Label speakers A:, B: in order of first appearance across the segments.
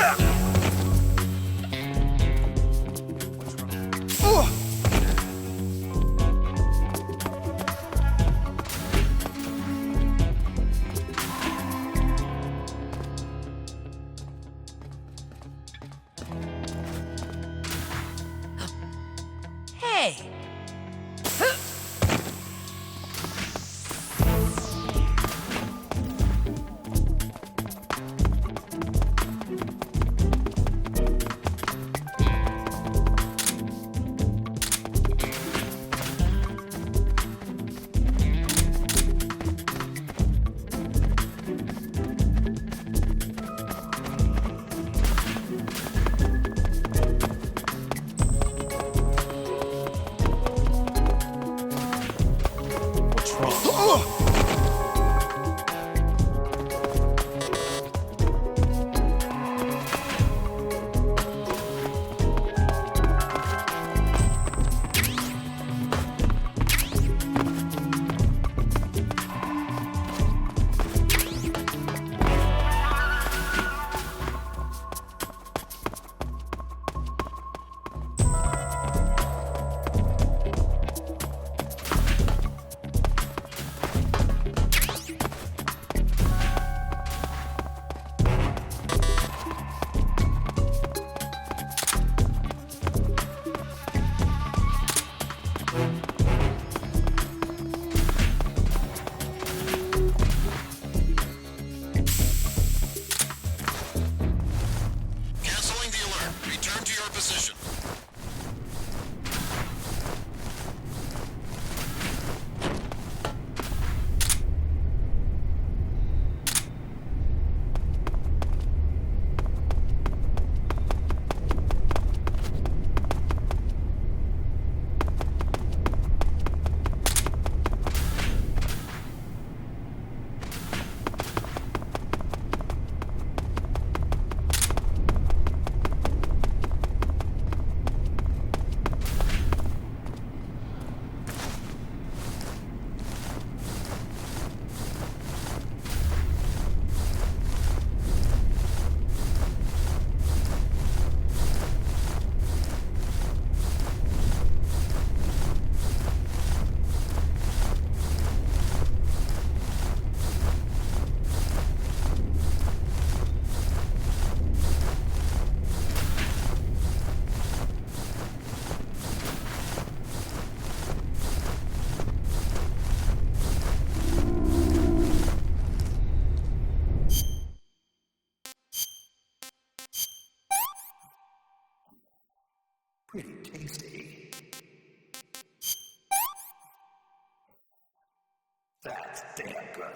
A: Hey!
B: What's wrong?
C: Canceling the alert. Return to your position.
B: Pretty tasty. That's damn good.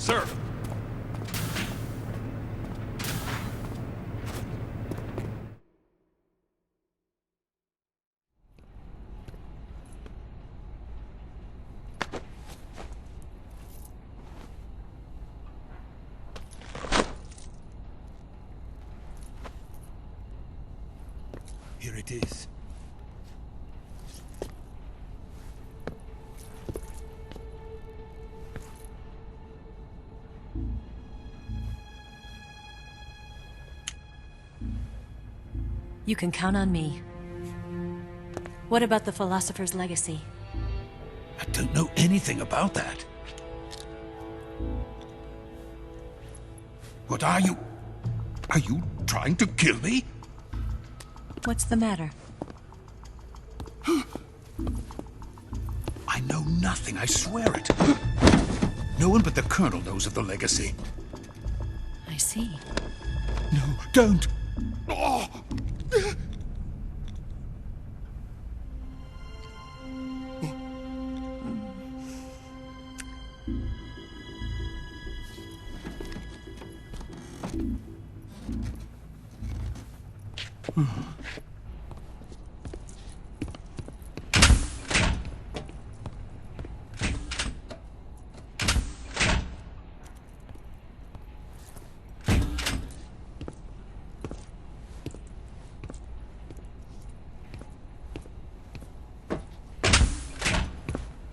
B: Sir!
A: Here it is.
D: You can count on me. What about the Philosopher's Legacy?
A: I don't know anything about that. What are you? Are you trying to kill me?
D: What's the matter?
A: I know nothing, I swear it. No one but the Colonel knows of the legacy.
D: I see.
A: No, don't! Oh.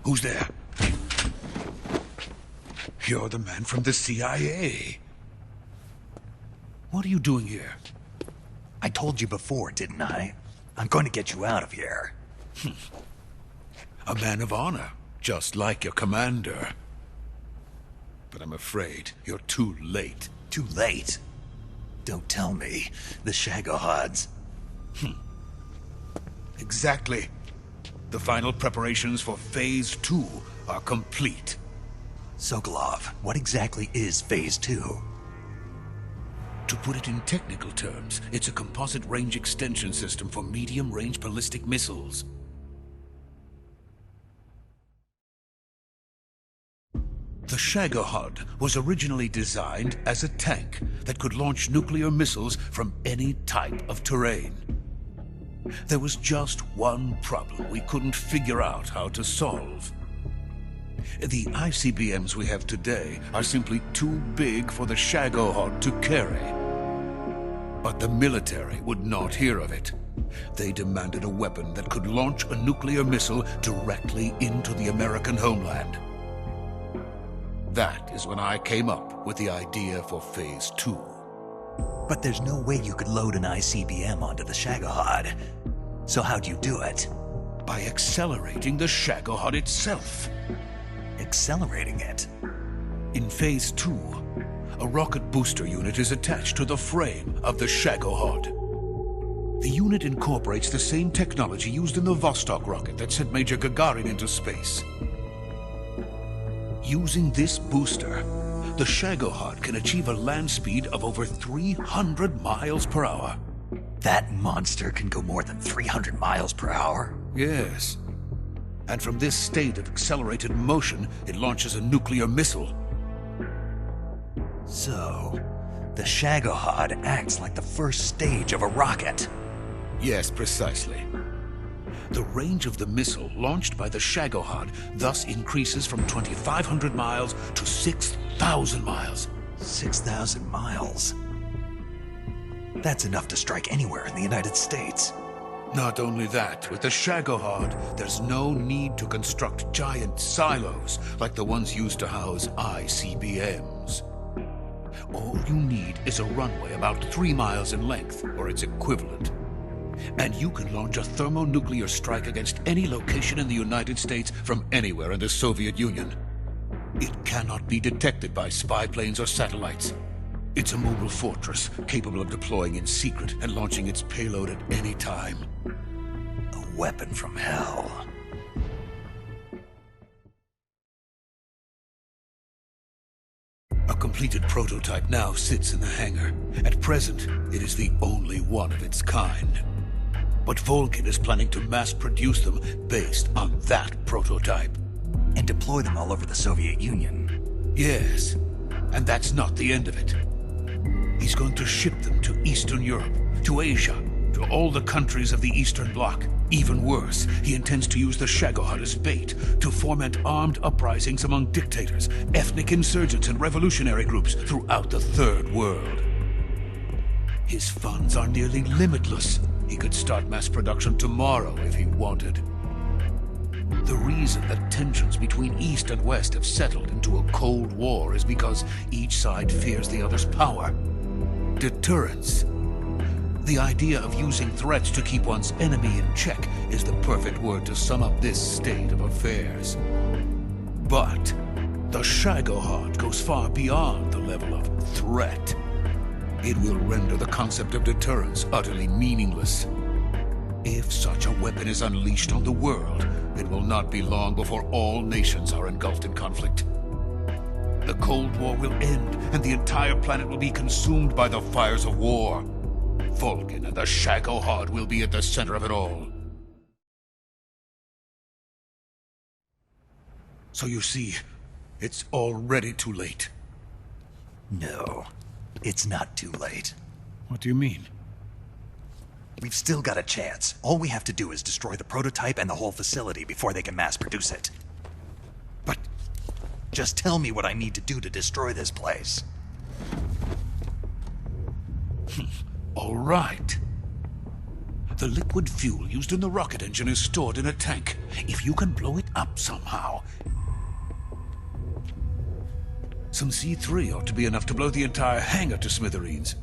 A: Who's there? You're the man from the CIA. What are you doing here?
B: I told you before, didn't I? I'm going to get you out of here.
A: A man of honor, just like your commander. But I'm afraid you're too late.
B: Too late? Don't tell me. The Shagohods.
A: Exactly. The final preparations for Phase 2 are complete.
B: Sokolov, what exactly is Phase 2?
A: To put it in technical terms, it's a composite range extension system for medium-range ballistic missiles. The Shagohod was originally designed as a tank that could launch nuclear missiles from any type of terrain. There was just one problem we couldn't figure out how to solve. The ICBMs we have today are simply too big for the Shagohod to carry. But the military would not hear of it. They demanded a weapon that could launch a nuclear missile directly into the American homeland. That is when I came up with the idea for Phase 2.
B: But there's no way you could load an ICBM onto the Shagohod. So how'd you do it?
A: By accelerating the Shagohod itself.
B: Accelerating it?
A: In Phase 2, a rocket booster unit is attached to the frame of the Shagohod. The unit incorporates the same technology used in the Vostok rocket that sent Major Gagarin into space. Using this booster, the Shagohod can achieve a land speed of over 300 miles per hour.
B: That monster can go more than 300 miles per hour?
A: Yes. And from this state of accelerated motion, it launches a nuclear missile.
B: So, the Shagohod acts like the first stage of a rocket.
A: Yes, precisely. The range of the missile launched by the Shagohod thus increases from 2,500 miles to 6,000 miles.
B: 6,000 miles? That's enough to strike anywhere in the United States.
A: Not only that, with the Shagohod, there's no need to construct giant silos like the ones used to house ICBMs. All you need is a runway about 3 miles in length, or its equivalent. And you can launch a thermonuclear strike against any location in the United States from anywhere in the Soviet Union. It cannot be detected by spy planes or satellites. It's a mobile fortress, capable of deploying in secret and launching its payload at any time.
B: A weapon from hell.
A: A completed prototype now sits in the hangar. At present, it is the only one of its kind. But Volgin is planning to mass-produce them based on that prototype.
B: And deploy them all over the Soviet Union.
A: Yes, And that's not the end of it. He's going to ship them to Eastern Europe, to Asia, to all the countries of the Eastern Bloc. Even worse, he intends to use the Shagohod as bait to foment armed uprisings among dictators, ethnic insurgents, and revolutionary groups throughout the Third World. His funds are nearly limitless. He could start mass production tomorrow if he wanted. The reason that tensions between East and West have settled into a Cold War is because each side fears the other's power. Deterrence. The idea of using threats to keep one's enemy in check is the perfect word to sum up this state of affairs. But the Shagohod goes far beyond the level of threat. It will render the concept of deterrence utterly meaningless. If such a weapon is unleashed on the world, it will not be long before all nations are engulfed in conflict. The Cold War will end, and the entire planet will be consumed by the fires of war. Vulcan and the Shagohod will be at the center of it all. So you see, it's already too late.
B: No, it's not too late.
A: What do you mean?
B: We've still got a chance. All we have to do is destroy the prototype and the whole facility before they can mass produce it.
A: But
B: just tell me what I need to do to destroy this place.
A: all right. The liquid fuel used in the rocket engine is stored in a tank. If you can blow it up somehow... Some C3 ought to be enough to blow the entire hangar to smithereens.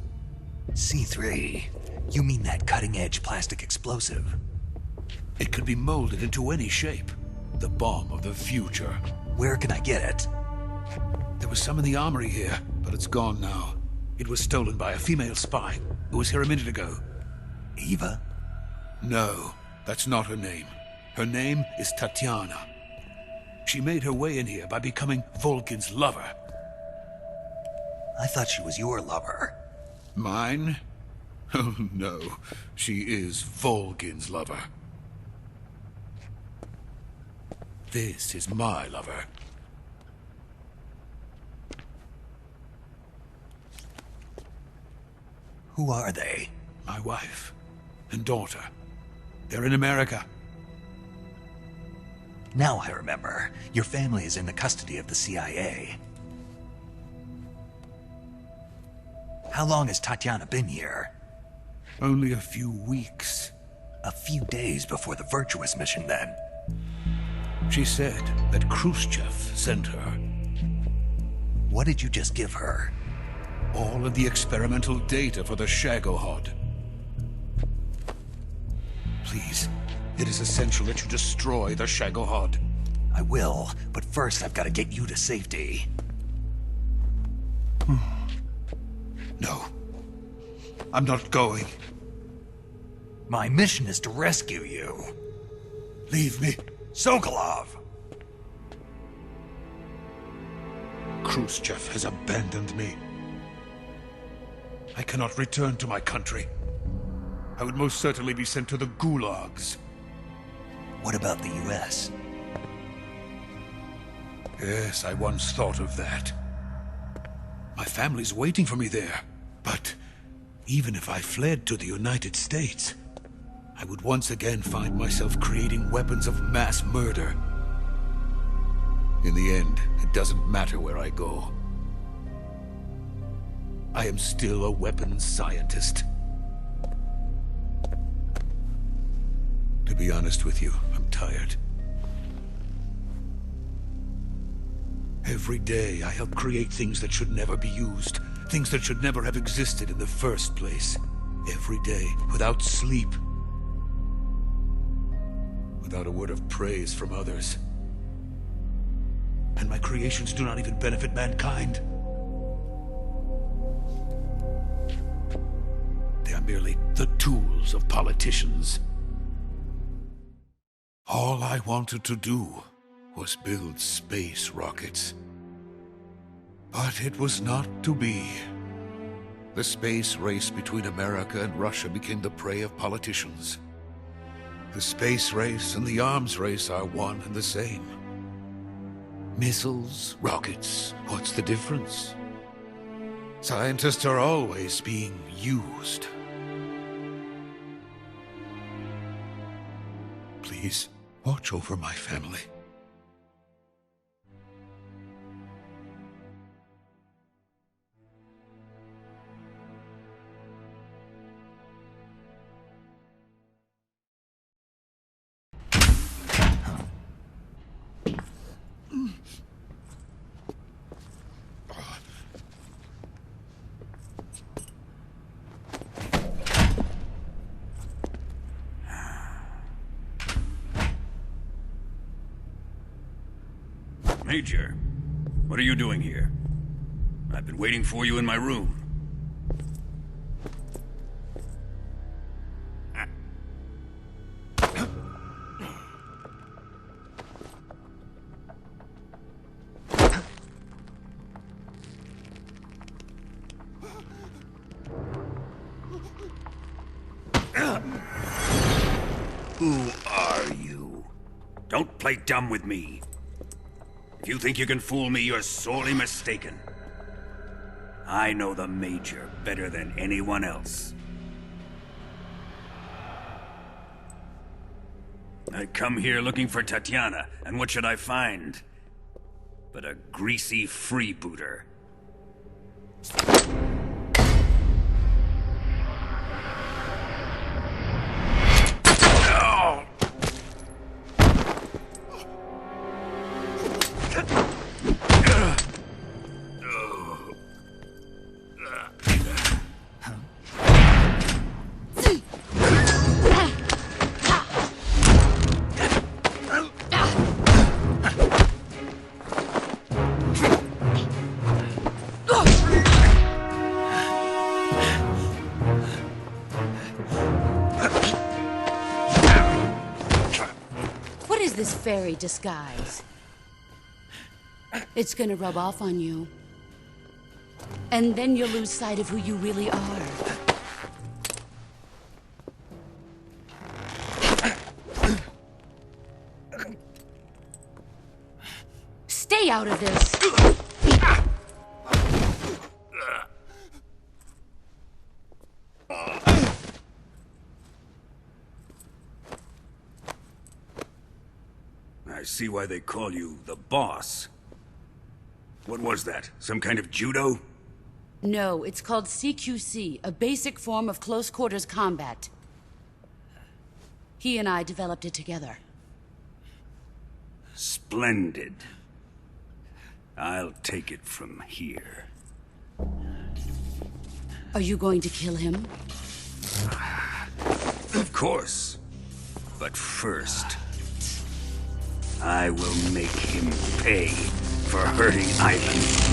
B: C3? You mean that cutting-edge plastic explosive?
A: It could be molded into any shape. The bomb of the future.
B: Where can I get it?
A: There was some in the armory here, but it's gone now. It was stolen by a female spy who was here a minute ago.
B: Eva?
A: No, that's not her name. Her name is Tatiana. She made her way in here by becoming Vulcan's lover.
B: I thought she was your lover.
A: Mine? Oh no, she is Vulcan's lover. This is my lover.
B: Who are they?
A: My wife and daughter. They're in America.
B: Now I remember. Your family is in the custody of the CIA. How long has Tatiana been here?
A: Only a few weeks.
B: A few days before the Virtuous mission, then.
A: She said that Khrushchev sent her.
B: What did you just give her?
A: All of the experimental data for the Shagohod. Please, it is essential that you destroy the Shagohod.
B: I will, but first I've got to get you to safety.
A: No. I'm not going.
B: My mission is to rescue you.
A: Leave me.
B: Sokolov!
A: Khrushchev has abandoned me. I cannot return to my country. I would most certainly be sent to the gulags.
B: What about the US?
A: Yes, I once thought of that. My family's waiting for me there. But even if I fled to the United States, I would once again find myself creating weapons of mass murder. In the end, it doesn't matter where I go. I am still a weapons scientist. To be honest with you, I'm tired. Every day I help create things that should never be used, things that should never have existed in the first place. Every day, without sleep. Without a word of praise from others. And my creations do not even benefit mankind. They are merely the tools of politicians. All I wanted to do was build space rockets. But it was not to be. The space race between America and Russia became the prey of politicians. The space race and the arms race are one and the same. Missiles, rockets, what's the difference? Scientists are always being used. Please, watch over my family.
E: Major, what are you doing here? I've been waiting for you in my room. Who are you? Don't play dumb with me. If you think you can fool me, you're sorely mistaken. I know the Major better than anyone else. I come here looking for Tatiana, and what should I find? But a greasy freebooter.
F: This fairy disguise. It's gonna rub off on you. And then you'll lose sight of who you really are. Stay out of this!
E: I see why they call you the boss. What was that? Some kind of judo?
F: No, it's called CQC, a basic form of close quarters combat. He and I developed it together.
E: Splendid. I'll take it from here.
F: Are you going to kill him?
E: Of course. But first, I will make him pay for hurting Ivan.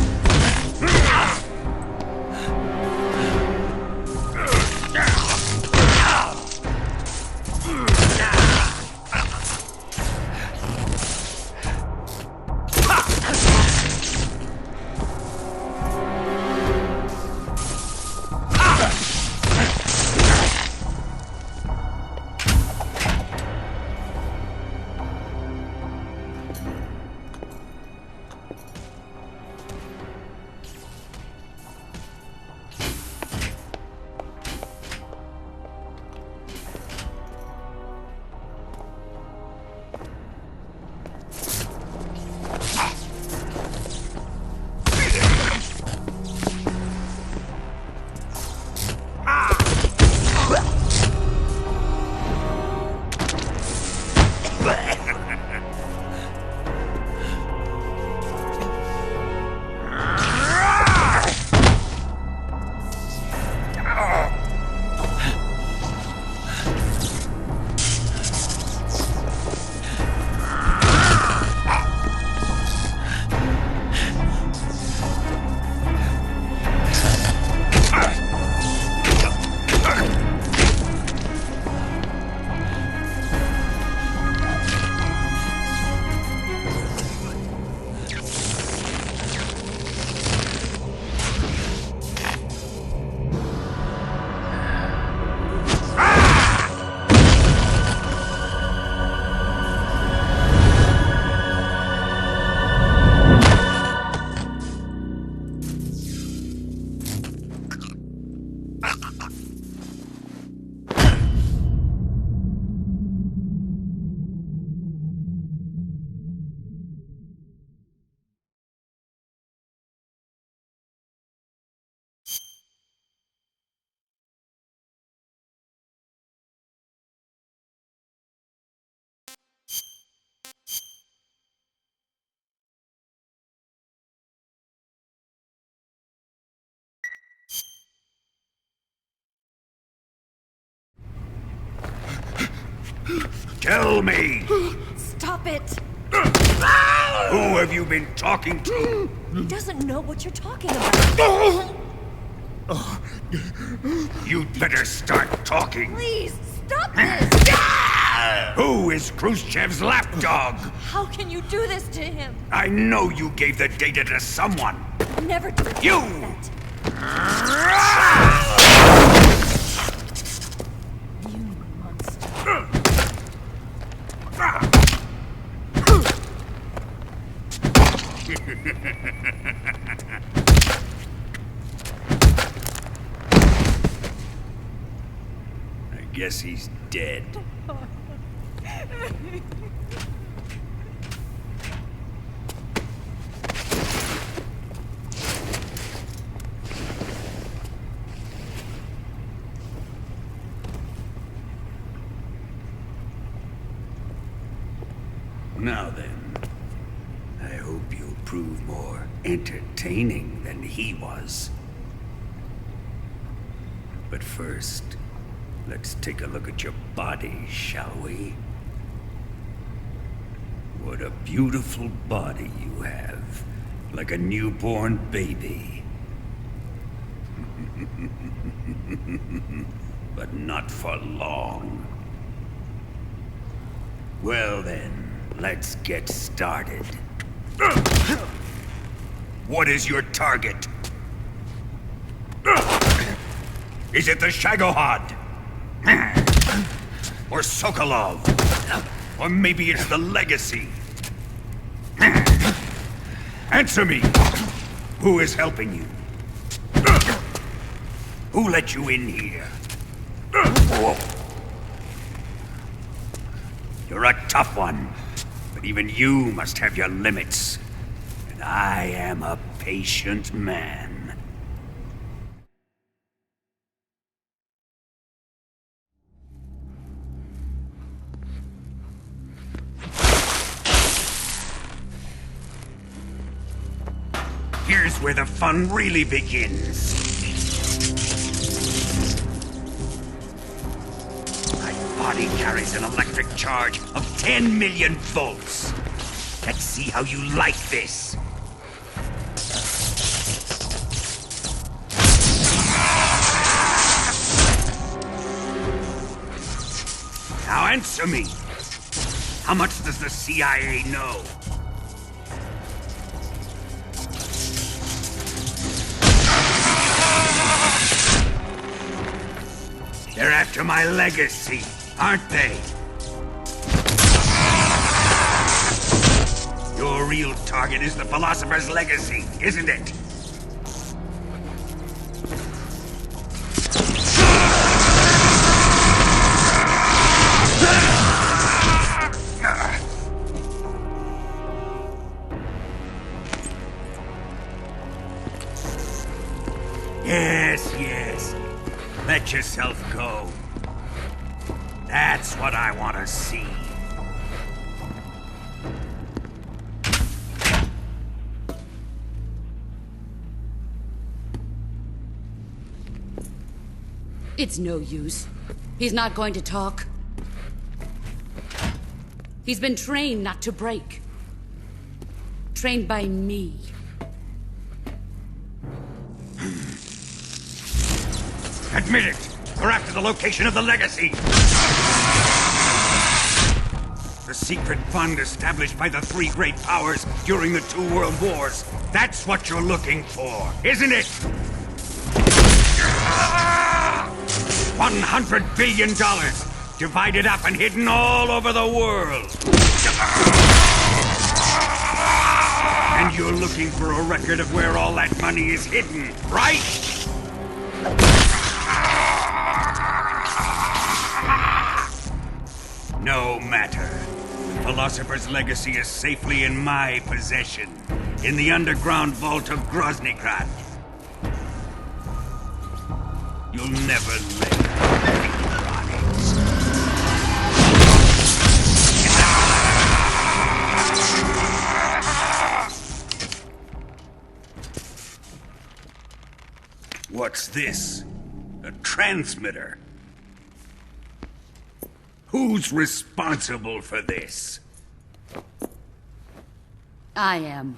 E: Tell me!
G: Stop it!
E: Who have you been talking to?
G: He doesn't know what you're talking about.
E: You'd better start talking.
G: Please, stop this!
E: Who is Khrushchev's lapdog?
G: How can you do this to him?
E: I know you gave the data to someone.
G: Never do it.
E: You!
G: You monster.
E: I guess he's dead. Now then, I hope you'll prove more entertaining than he was. But first, let's take a look at your body, shall we? What a beautiful body you have, like a newborn baby. But not for long. Well then, let's get started. What is your target? Is it the Shagohod? Or Sokolov? Or maybe it's the Legacy? Answer me! Who is helping you? Who let you in here? You're a tough one, but even you must have your limits. And I am a patient man. Here's where the fun really begins. My body carries an electric charge of 10 million volts. Let's see how you like this. Now answer me. How much does the CIA know? They're after my legacy, aren't they? Your real target is the Philosopher's Legacy, isn't it? Yes, yes. Let yourself go. That's what I want to see.
F: It's no use. He's not going to talk. He's been trained not to break. Trained by me.
E: Admit it! We're after the location of the Legacy! The secret fund established by the three great powers during the 2 world wars. That's what you're looking for, isn't it? $100 billion, divided up and hidden all over the world. And you're looking for a record of where all that money is hidden, right? No matter. The Philosopher's Legacy is safely in my possession, in the underground vault of Groznygrad. You'll never live on it. What's this? A transmitter. Who's responsible for this?
F: I am.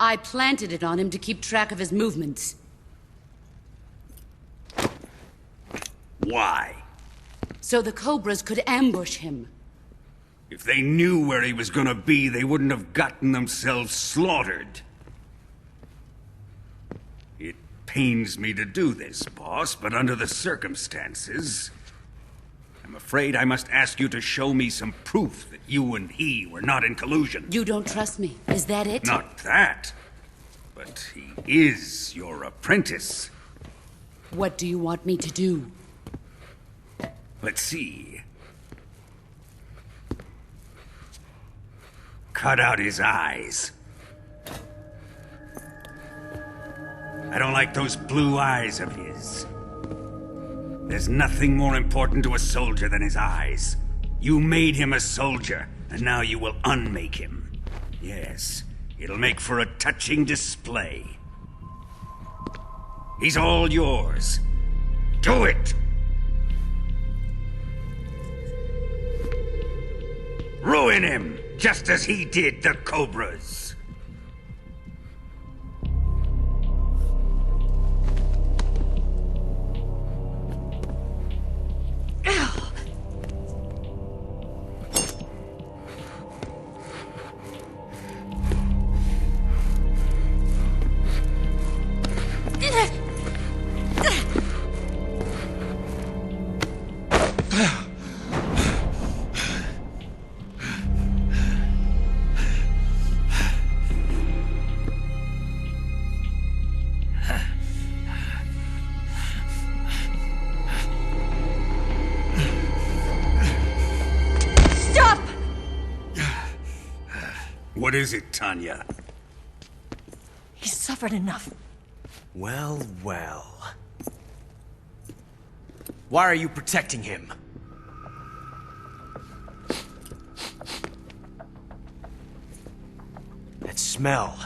F: I planted it on him to keep track of his movements.
E: Why?
F: So the Cobras could ambush him.
E: If they knew where he was gonna be, they wouldn't have gotten themselves slaughtered. It pains me to do this, boss, but under the circumstances, I'm afraid I must ask you to show me some proof that you and he were not in collusion.
F: You don't trust me, is that it?
E: Not that, but he is your apprentice.
F: What do you want me to do?
E: Let's see. Cut out his eyes. I don't like those blue eyes of his. There's nothing more important to a soldier than his eyes. You made him a soldier, and now you will unmake him. Yes, it'll make for a touching display. He's all yours. Do it! Ruin him, just as he did the Cobras.
G: Stop!
E: What is it, Tanya?
G: He's suffered enough.
H: Well, well. Why are you protecting him? That smell.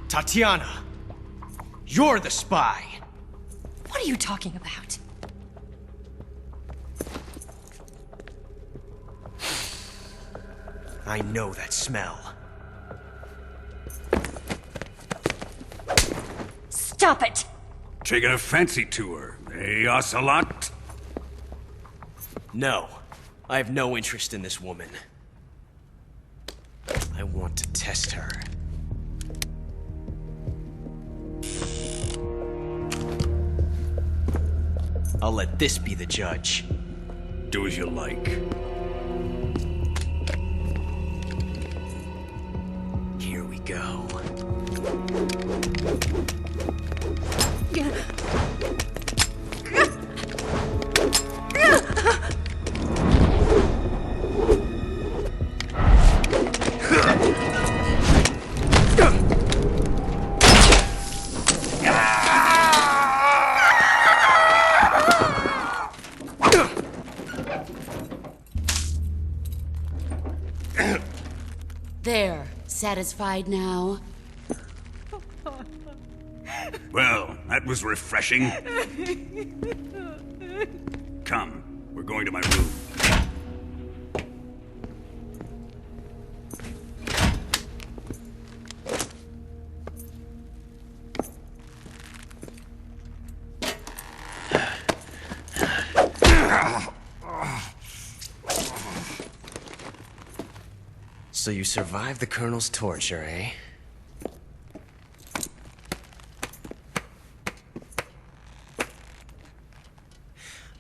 H: Tatiana! You're the spy!
G: What are you talking about?
H: I know that smell.
G: Stop it!
E: Taking a fancy to her, eh, Ocelot?
H: No. I have no interest in this woman. I want to test her. I'll let this be the judge.
E: Do as you like.
H: Here we go.
F: There, satisfied now?
E: Well, that was refreshing. Come, we're going to my room.
H: So you survived the Colonel's torture, eh?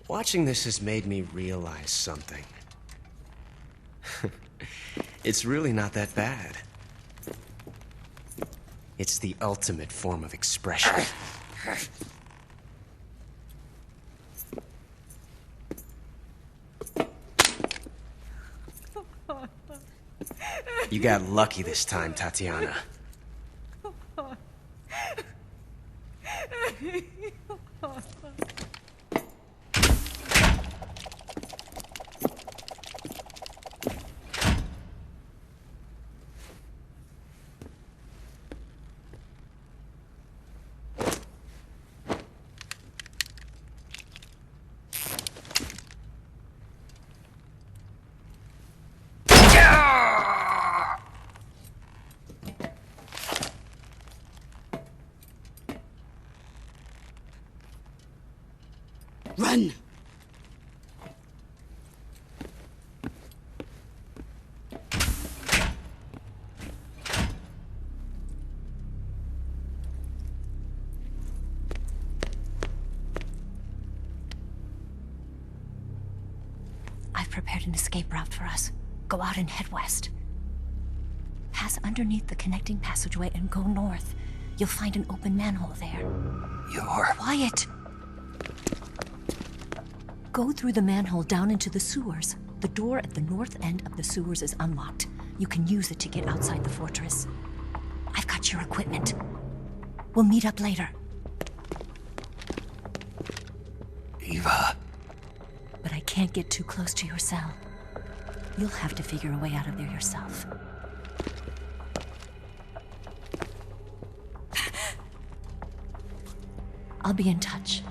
H: Watching this has made me realize something. It's really not that bad. It's the ultimate form of expression. You got lucky this time, Tatiana.
F: Run!
D: I've prepared an escape route for us. Go out and head west. Pass underneath the connecting passageway and go north. You'll find an open manhole there.
B: You're...
D: Quiet! Go through the manhole down into the sewers. The door at the north end of the sewers is unlocked. You can use it to get outside the fortress. I've got your equipment. We'll meet up later.
B: Eva.
D: But I can't get too close to your cell. You'll have to figure a way out of there yourself. I'll be in touch.